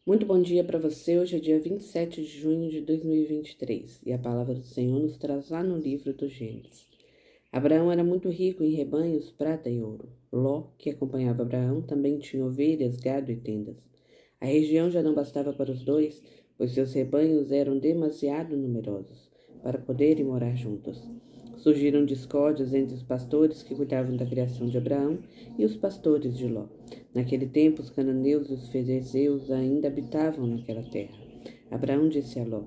Muito bom dia para você. Hoje é dia 27 de junho de 2023 e a palavra do Senhor nos traz lá no livro do Gênesis. Abraão era muito rico em rebanhos, prata e ouro. Ló, que acompanhava Abraão, também tinha ovelhas, gado e tendas. A região já não bastava para os dois, pois seus rebanhos eram demasiado numerosos para poderem morar juntos. Surgiram discórdias entre os pastores que cuidavam da criação de Abraão e os pastores de Ló. Naquele tempo, os cananeus e os ferezeus ainda habitavam naquela terra. Abraão disse a Ló: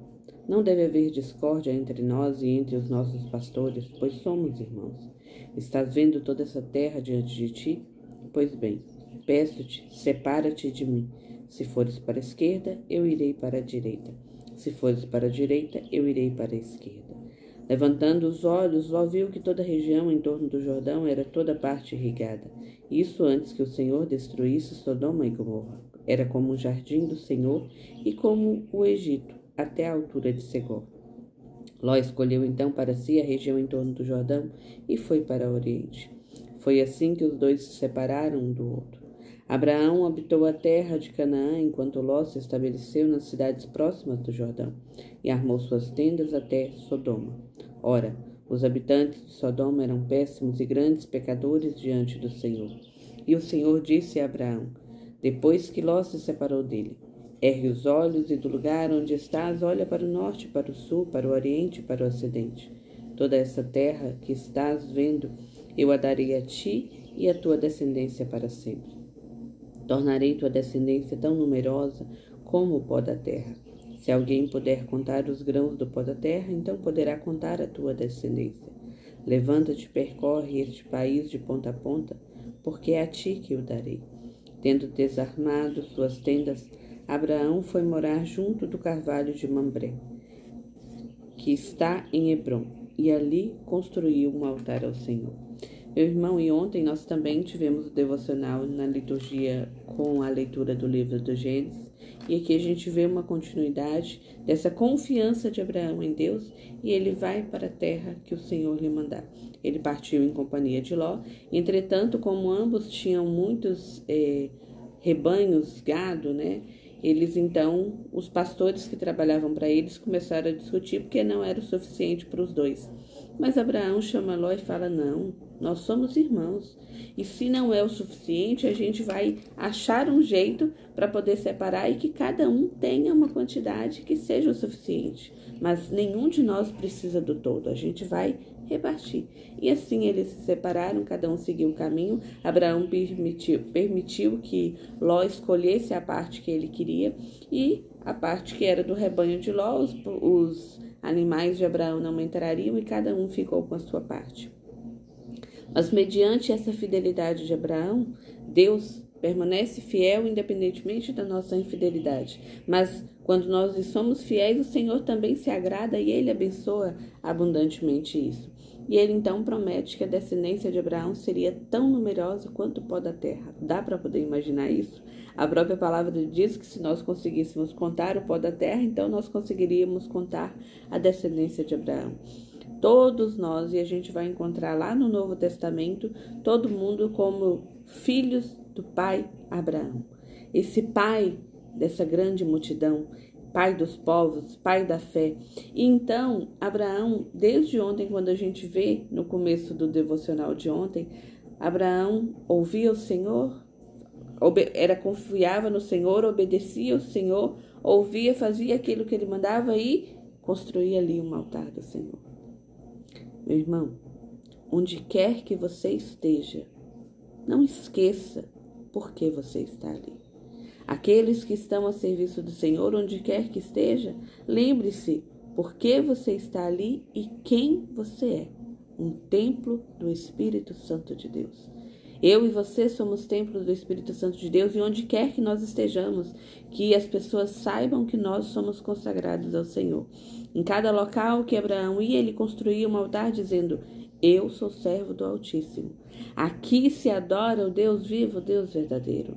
Não deve haver discórdia entre nós e entre os nossos pastores, pois somos irmãos. Estás vendo toda essa terra diante de ti? Pois bem, peço-te, separa-te de mim. Se fores para a esquerda, eu irei para a direita. Se fores para a direita, eu irei para a esquerda. Levantando os olhos, Ló viu que toda a região em torno do Jordão era toda parte irrigada. Isso antes que o Senhor destruísse Sodoma e Gomorra. Era como o jardim do Senhor e como o Egito, até a altura de Segó. Ló escolheu então para si a região em torno do Jordão e foi para o Oriente. Foi assim que os dois se separaram um do outro. Abraão habitou a terra de Canaã, enquanto Ló se estabeleceu nas cidades próximas do Jordão e armou suas tendas até Sodoma. Ora, os habitantes de Sodoma eram péssimos e grandes pecadores diante do Senhor. E o Senhor disse a Abraão, depois que Ló se separou dele: Ergue os olhos e do lugar onde estás, olha para o norte, para o sul, para o oriente e para o ocidente. Toda essa terra que estás vendo, eu a darei a ti e à tua descendência para sempre. Tornarei tua descendência tão numerosa como o pó da terra. Se alguém puder contar os grãos do pó da terra, então poderá contar a tua descendência. Levanta-te e percorre este país de ponta a ponta, porque é a ti que o darei. Tendo desarmado suas tendas, Abraão foi morar junto do carvalho de Mambré, que está em Hebrom, e ali construiu um altar ao Senhor. Meu irmão, e ontem nós também tivemos o devocional na liturgia com a leitura do livro do Gênesis, e aqui a gente vê uma continuidade dessa confiança de Abraão em Deus, e ele vai para a terra que o Senhor lhe mandar. Ele partiu em companhia de Ló, entretanto, como ambos tinham muitos rebanhos, gado, né? Eles então, os pastores que trabalhavam para eles começaram a discutir porque não era o suficiente para os dois. Mas Abraão chama Ló e fala, não, nós somos irmãos. E se não é o suficiente, a gente vai achar um jeito para poder separar e que cada um tenha uma quantidade que seja o suficiente. Mas nenhum de nós precisa do todo, a gente vai repartir. E assim eles se separaram, cada um seguiu o caminho. Abraão permitiu que Ló escolhesse a parte que ele queria e a parte que era do rebanho de Ló, os animais de Abraão não entrariam e cada um ficou com a sua parte. Mas mediante essa fidelidade de Abraão, Deus permanece fiel independentemente da nossa infidelidade. Mas quando nós lhe somos fiéis, o Senhor também se agrada e Ele abençoa abundantemente isso. E Ele então promete que a descendência de Abraão seria tão numerosa quanto o pó da terra. Dá para poder imaginar isso? A própria palavra diz que se nós conseguíssemos contar o pó da terra, então nós conseguiríamos contar a descendência de Abraão. Todos nós, e a gente vai encontrar lá no Novo Testamento, todo mundo como filhos do pai Abraão. Esse pai dessa grande multidão, pai dos povos, pai da fé. E então, Abraão, desde ontem, quando a gente vê no começo do devocional de ontem, Abraão ouvia o Senhor, confiava no Senhor, obedecia ao Senhor, ouvia, fazia aquilo que ele mandava e construía ali um altar do Senhor. Meu irmão, onde quer que você esteja, não esqueça por que você está ali. Aqueles que estão a serviço do Senhor, onde quer que esteja, lembre-se por que você está ali e quem você é. Um templo do Espírito Santo de Deus. Eu e você somos templos do Espírito Santo de Deus e onde quer que nós estejamos, que as pessoas saibam que nós somos consagrados ao Senhor. Em cada local que Abraão ia, ele construía um altar dizendo, eu sou servo do Altíssimo. Aqui se adora o Deus vivo, o Deus verdadeiro.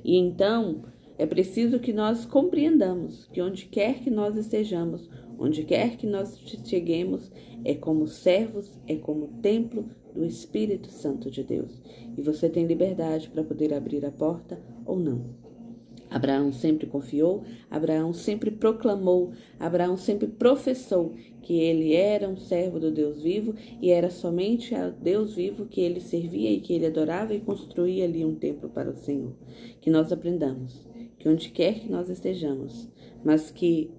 E então, é preciso que nós compreendamos que onde quer que nós estejamos, onde quer que nós cheguemos, é como servos, é como templo do Espírito Santo de Deus. E você tem liberdade para poder abrir a porta ou não. Abraão sempre confiou, Abraão sempre proclamou, Abraão sempre professou que ele era um servo do Deus vivo e era somente a Deus vivo que ele servia e que ele adorava e construía ali um templo para o Senhor. Que nós aprendamos que onde quer que nós estejamos, mas que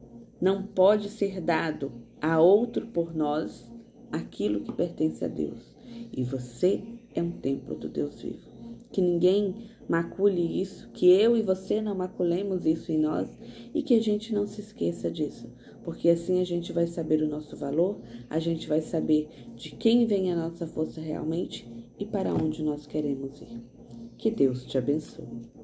não pode ser dado a outro por nós aquilo que pertence a Deus. E você é um templo do Deus vivo. Que ninguém macule isso, que eu e você não maculemos isso em nós e que a gente não se esqueça disso, porque assim a gente vai saber o nosso valor, a gente vai saber de quem vem a nossa força realmente e para onde nós queremos ir. Que Deus te abençoe.